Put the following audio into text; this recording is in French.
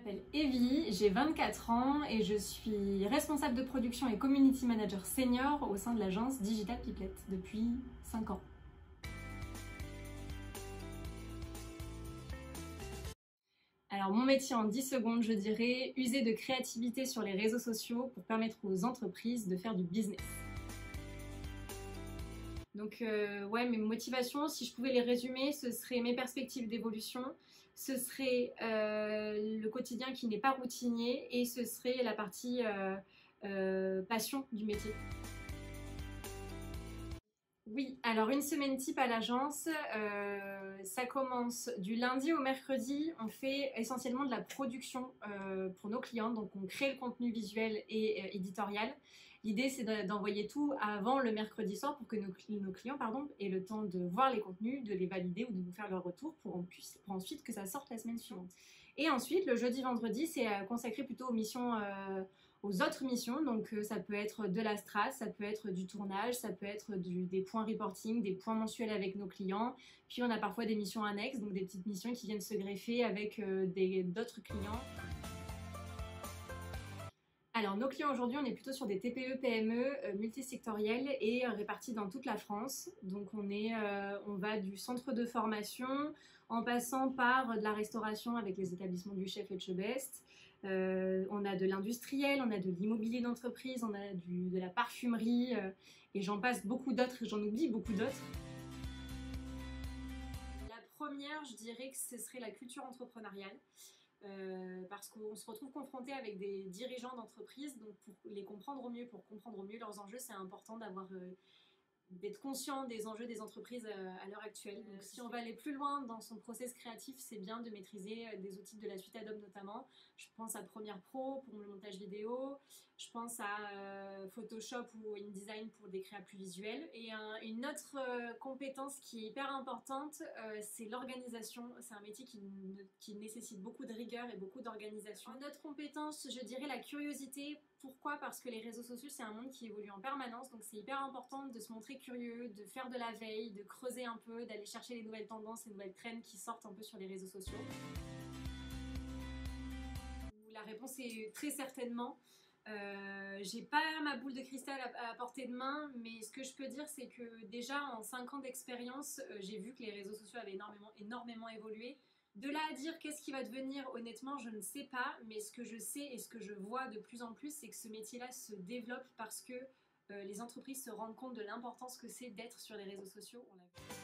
m'appelle Evie, j'ai 24 ans et je suis responsable de production et community manager senior au sein de l'agence Digital Pipelette depuis 5 ans. Alors mon métier en 10 secondes, je dirais user de créativité sur les réseaux sociaux pour permettre aux entreprises de faire du business. Donc ouais, mes motivations, si je pouvais les résumer, ce serait mes perspectives d'évolution, ce serait le quotidien qui n'est pas routinier et ce serait la partie passion du métier. Oui, alors une semaine type à l'agence, ça commence du lundi au mercredi. On fait essentiellement de la production pour nos clients, donc on crée le contenu visuel et éditorial. L'idée c'est d'envoyer tout avant le mercredi soir pour que nos clients aient le temps de voir les contenus, de les valider ou de nous faire leur retour pour ensuite que ça sorte la semaine suivante. Et ensuite, le jeudi-vendredi, c'est consacré plutôt aux missions aux autres missions, donc ça peut être de la strat, ça peut être du tournage, ça peut être des points reporting, des points mensuels avec nos clients, puis on a parfois des missions annexes, donc des petites missions qui viennent se greffer avec d'autres clients. Alors nos clients aujourd'hui, on est plutôt sur des TPE, PME multisectoriels et répartis dans toute la France. Donc on va du centre de formation en passant par de la restauration avec les établissements du Chef Etchebest. On a de l'industriel, on a de l'immobilier d'entreprise, on a de la parfumerie et j'en passe beaucoup d'autres, j'en oublie beaucoup d'autres. La première, je dirais que ce serait la culture entrepreneuriale. Parce qu'on se retrouve confronté avec des dirigeants d'entreprise, donc pour les comprendre au mieux, pour comprendre au mieux leurs enjeux, c'est important d'être conscient des enjeux des entreprises à l'heure actuelle. Donc si on va aller plus loin dans son process créatif, c'est bien de maîtriser des outils de la suite Adobe notamment. Je pense à Premiere Pro pour le montage vidéo, je pense à Photoshop ou InDesign pour des créas plus visuels. Et une autre compétence qui est hyper importante, c'est l'organisation. C'est un métier qui nécessite beaucoup de rigueur et beaucoup d'organisation. Une autre compétence, je dirais la curiosité. Pourquoi? Parce que les réseaux sociaux, c'est un monde qui évolue en permanence, donc c'est hyper important de se montrer curieux, de faire de la veille, de creuser un peu, d'aller chercher les nouvelles tendances, les nouvelles trends qui sortent un peu sur les réseaux sociaux. La réponse est très certainement. J'ai pas ma boule de cristal à portée de main, mais ce que je peux dire, c'est que déjà en 5 ans d'expérience, j'ai vu que les réseaux sociaux avaient énormément évolué. De là à dire qu'est-ce qui va devenir, honnêtement, je ne sais pas, mais ce que je sais et ce que je vois de plus en plus, c'est que ce métier-là se développe parce que les entreprises se rendent compte de l'importance que c'est d'être sur les réseaux sociaux. On l'a vu.